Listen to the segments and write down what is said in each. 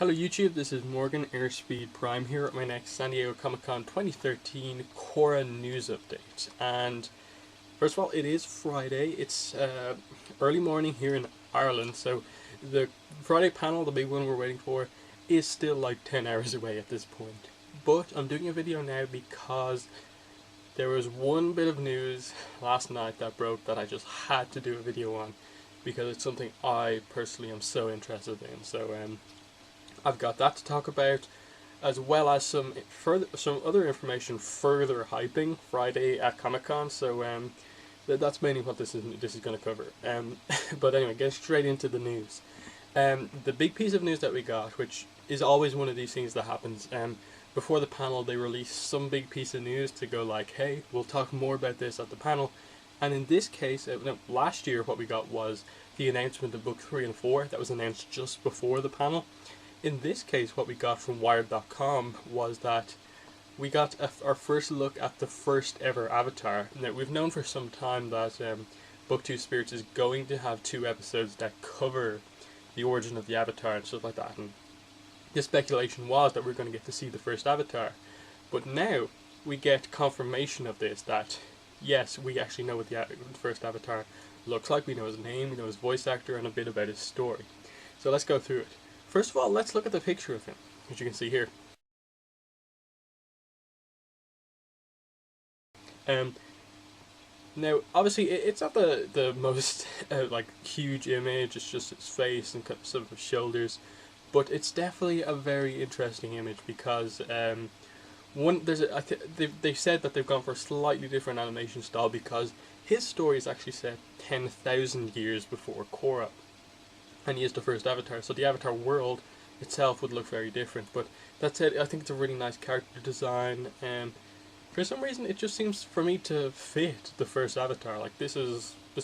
Hello YouTube, this is Morgan Airspeed Prime here at my next San Diego Comic-Con 2013 Korra news update. And first of all, it is Friday. It's early morning here in Ireland, so the Friday panel, the big one we're waiting for, is still like 10 hours away at this point. But I'm doing a video now because there was one bit of news last night that broke that I just had to do a video on because it's something I personally am so interested in. So I've got that to talk about, as well as some other information further hyping Friday at Comic Con. So that's mainly what this is going to cover. But anyway, getting straight into the news. The big piece of news that we got, which is always one of these things that happens. Before the panel, they release some big piece of news to go like, hey, we'll talk more about this at the panel. And in this case, last year what we got was the announcement of book 3 and 4 that was announced just before the panel. In this case, what we got from Wired.com was that we got our first look at the first ever Avatar. Now, we've known for some time that Book 2 Spirits is going to have 2 episodes that cover the origin of the Avatar and stuff like that. And the speculation was that we're going to get to see the first Avatar. But now we get confirmation of this, that yes, we actually know what the first Avatar looks like. We know his name, we know his voice actor, and a bit about his story. So let's go through it. First of all, let's look at the picture of him, which you can see here. Now, obviously, it's not the most like huge image. It's just his face and some of his shoulders, but it's definitely a very interesting image because they said that they've gone for a slightly different animation style because his story is actually set 10,000 years before Korra. And he is the first Avatar, so the Avatar world itself would look very different. But that said, I think it's a really nice character design, and for some reason it just seems for me to fit the first Avatar. Like this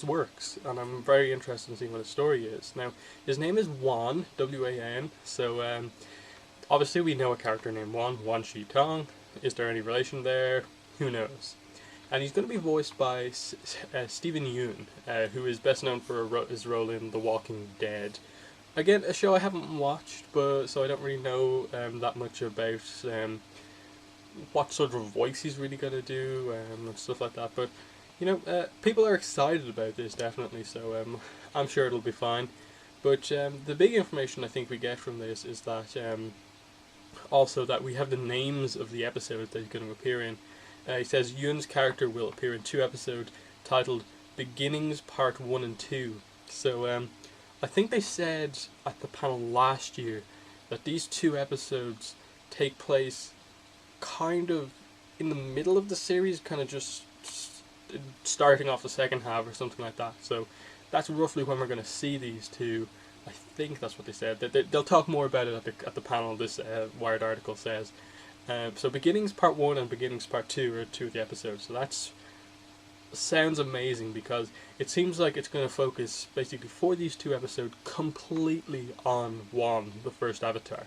works, and I'm very interested in seeing what his story is. Now, his name is Wan, W-A-N, so obviously we know a character named Wan Shi Tong. Is there any relation there? Who knows? And he's going to be voiced by Steven Yeun, who is best known for his role in The Walking Dead. Again, a show I haven't watched, but so I don't really know that much about what sort of voice he's really going to do and stuff like that. But you know, people are excited about this definitely, so I'm sure it'll be fine. But the big information I think we get from this is that also that we have the names of the episodes that he's going to appear in. He says Yun's character will appear in 2 episodes titled Beginnings Part 1 and 2. So I think they said at the panel last year that these 2 episodes take place kind of in the middle of the series, kind of just starting off the second half or something like that. So that's roughly when we're going to see these 2. I think that's what they said. They'll talk more about it at the panel, this Wired article says. So Beginnings Part 1 and Beginnings Part 2 are 2 of the episodes. So that sounds amazing because it seems like it's going to focus basically for these 2 episodes completely on Wan, the first Avatar.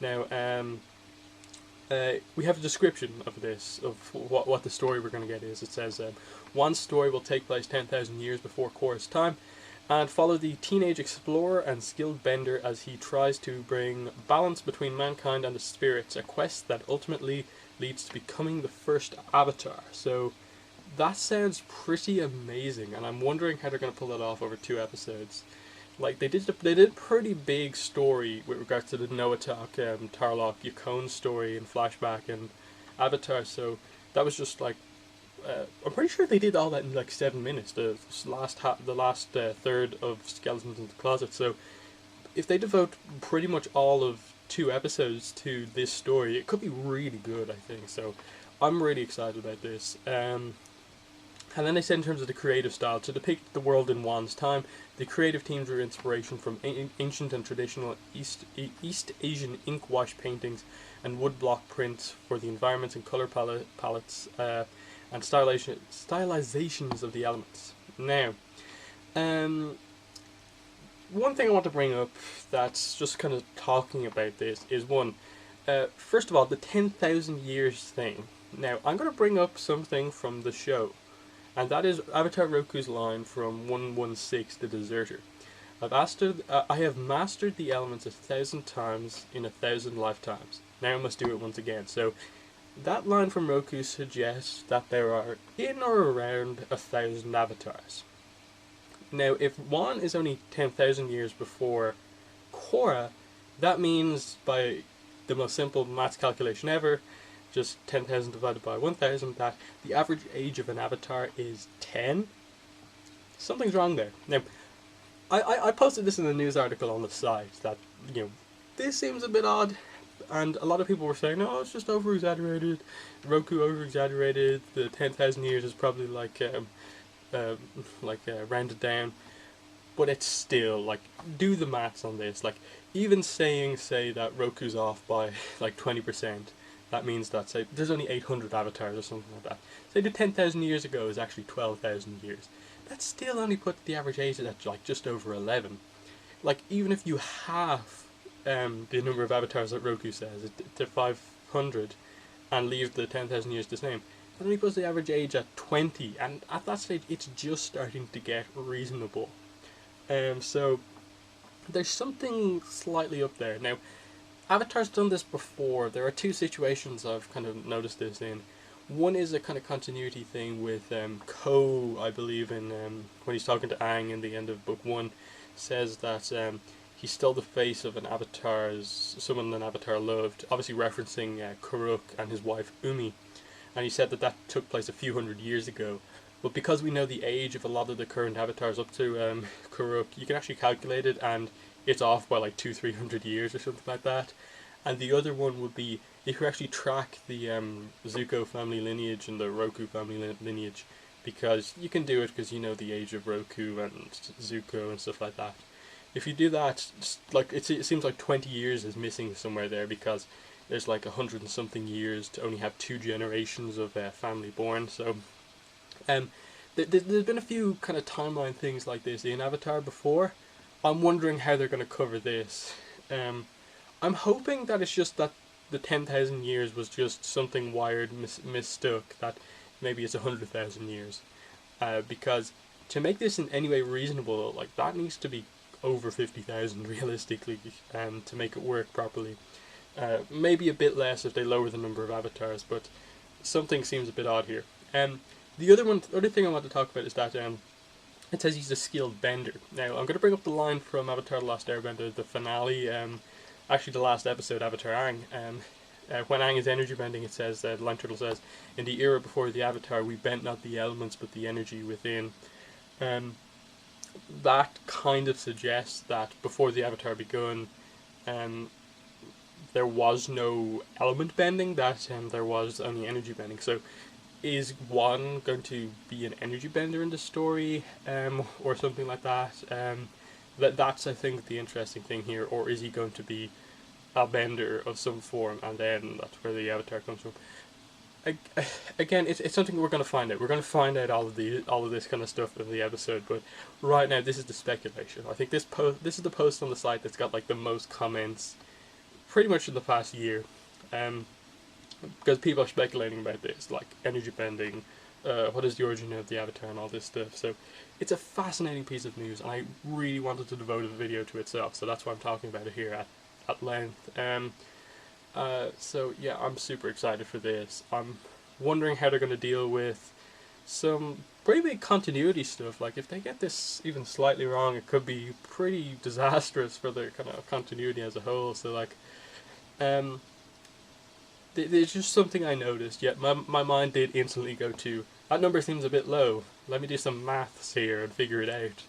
Now, we have a description of this, of what the story we're going to get is. It says, Wan's story will take place 10,000 years before Korra's time, and follow the teenage explorer and skilled bender as he tries to bring balance between mankind and the spirits, a quest that ultimately leads to becoming the first Avatar. So that sounds pretty amazing, and I'm wondering how they're going to pull it off over 2 episodes. Like they did a pretty big story with regards to the Noatak, Tarlok, Yakone story in flashback and Avatar, so that was just like I'm pretty sure they did all that in like 7 minutes. The last third of Skeletons in the Closet. So if they devote pretty much all of 2 episodes to this story, it could be really good, I think. So I'm really excited about this. And then they said in terms of the creative style, to depict the world in Wan's time, the creative team drew inspiration from ancient and traditional East Asian ink wash paintings and woodblock prints for the environments and color palettes and stylizations of the elements. Now, one thing I want to bring up that's just kind of talking about this is one, first of all, the 10,000 years thing. Now, I'm going to bring up something from the show, and that is Avatar Roku's line from 116, The Deserter. I have mastered the elements 1,000 times in 1,000 lifetimes. Now I must do it once again. So that line from Roku suggests that there are in or around 1,000 avatars. Now, if one is only 10,000 years before Korra, that means by the most simple maths calculation ever, just 10,000 divided by 1,000, that the average age of an avatar is 10. Something's wrong there. Now, I posted this in a news article on the site that, this seems a bit odd, and a lot of people were saying, no, it's just over exaggerated. Roku over exaggerated. The 10,000 years is probably rounded down. But it's still, do the maths on this. Even say that Roku's off by 20%, that means that, say, there's only 800 avatars or something like that. Say the 10,000 years ago is actually 12,000 years. That still only puts the average age at just over 11. Even if you halve the number of avatars that Roku says to 500 and leave the 10,000 years the same, that only puts the average age at 20, and at that stage it's just starting to get reasonable. So there's something slightly up there. Now, Avatar's done this before. There are two situations I've kind of noticed this in. One is a kind of continuity thing with Ko, I believe, in when he's talking to Aang in the end of book 1, says that he's still the face of someone an Avatar loved, obviously referencing Karuk and his wife Umi, and he said that took place a few hundred years ago. But because we know the age of a lot of the current avatars up to Karuk, you can actually calculate it, and it's off by 200-300 years or something like that. And the other one would be, if you actually track the Zuko family lineage and the Roku family lineage, because you can do it because you know the age of Roku and Zuko and stuff like that. If you do that, it seems like 20 years is missing somewhere there, because there's 100 and something years to only have 2 generations of family born. So there's been a few kind of timeline things like this in Avatar before. I'm wondering how they're going to cover this. I'm hoping that it's just that the 10,000 years was just something Wired mistook, that maybe it's 100,000 years. Because to make this in any way reasonable, that needs to be over 50,000 realistically, to make it work properly. Maybe a bit less if they lower the number of avatars, but something seems a bit odd here. The other thing I want to talk about is that it says he's a skilled bender. Now, I'm going to bring up the line from Avatar: The Last Airbender, the finale, actually the last episode, Avatar Aang. When Aang is energy bending, it says, the line turtle says, "In the era before the Avatar, we bent not the elements but the energy within." That kind of suggests that before the Avatar begun, there was no element bending, that there was only energy bending. So is one going to be an energy bender in the story, or something like that? That's, I think, the interesting thing here. Or is he going to be a bender of some form, and then that's where the Avatar comes from? Again, it's something we're going to find out. We're going to find out all of this kind of stuff in the episode. But right now, this is the speculation. I think this is the post on the site that's got the most comments, pretty much in the past year. Because people are speculating about this, energy bending, what is the origin of the Avatar, and all this stuff. So it's a fascinating piece of news, and I really wanted to devote a video to itself, so that's why I'm talking about it here at length. So yeah, I'm super excited for this. I'm wondering how they're going to deal with some pretty big continuity stuff. If they get this even slightly wrong, it could be pretty disastrous for their kind of continuity as a whole. So there's just something I noticed, yet my mind did instantly go to, that number seems a bit low, let me do some maths here and figure it out.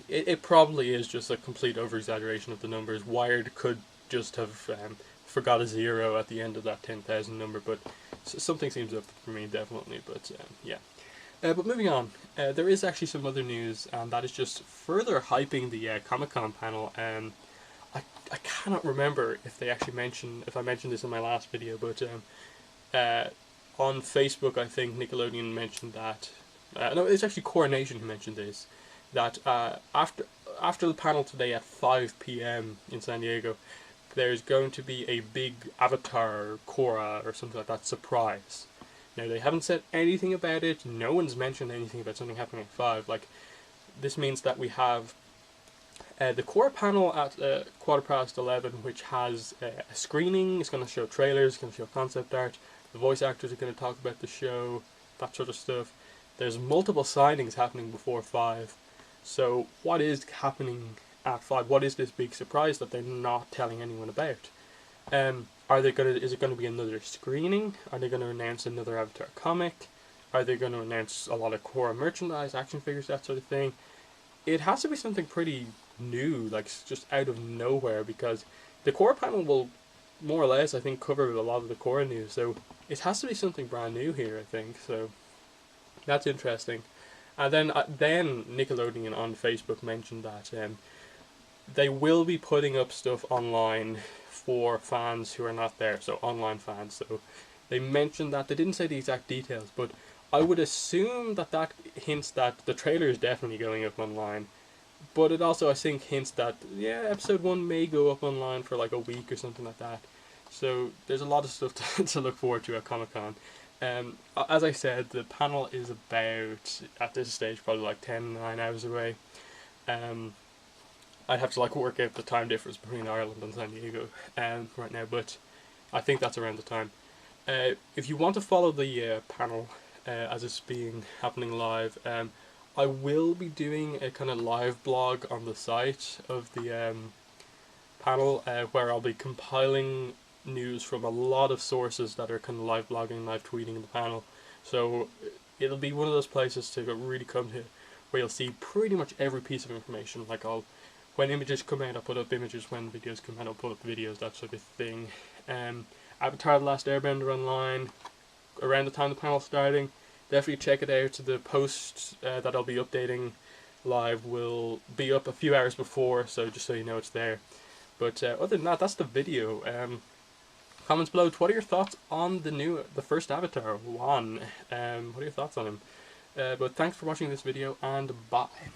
It probably is just a complete over-exaggeration of the numbers. Wired could just have forgot a 0 at the end of that 10,000 number, but something seems up for me, definitely, but yeah. But moving on, there is actually some other news, and that is just further hyping the Comic-Con panel. I cannot remember if I mentioned this in my last video, but on Facebook, I think Nickelodeon mentioned that. No, it's actually Coronation who mentioned this. That after the panel today at 5 p.m. in San Diego, there's going to be a big Avatar Korra or something like that surprise. Now, they haven't said anything about it. No one's mentioned anything about something happening at 5. this means that we have the core panel at 11:15, which has a screening. It's going to show trailers, it's going to show concept art. The voice actors are going to talk about the show, that sort of stuff. There's multiple signings happening before 5. So what is happening at 5? What is this big surprise that they're not telling anyone about? Is it going to be another screening? Are they going to announce another Avatar comic? Are they going to announce a lot of Korra merchandise, action figures, that sort of thing? It has to be something pretty new, like just out of nowhere, because the Korra panel will more or less, I think, cover a lot of the Korra news. So it has to be something brand new here, I think. So that's interesting. And then Nickelodeon on Facebook mentioned that they will be putting up stuff online for fans who are not there, so online fans. So they mentioned that. They didn't say the exact details, but I would assume that hints that the trailer is definitely going up online. But it also, I think, hints that, yeah, episode 1 may go up online for like a week or something like that. So there's a lot of stuff to look forward to at Comic-Con. As I said, the panel is about, at this stage, probably like 9 hours away. I'd have to like work out the time difference between Ireland and San Diego right now, but I think that's around the time. If you want to follow the panel as it's happening live, I will be doing a kind of live blog on the site of the panel where I'll be compiling news from a lot of sources that are kind of live blogging, live tweeting the panel. So it'll be one of those places to really come to where you'll see pretty much every piece of information. Like when images come out, I'll put up images. When videos come out, I'll put up videos, that sort of thing. Avatar: The Last Airbender online around the time the panel's starting. Definitely check it out. The post that I'll be updating live will be up a few hours before, so just so you know it's there. But other than that, that's the video. Comments below. What are your thoughts on the first Avatar, Wan? What are your thoughts on him? But thanks for watching this video, and bye.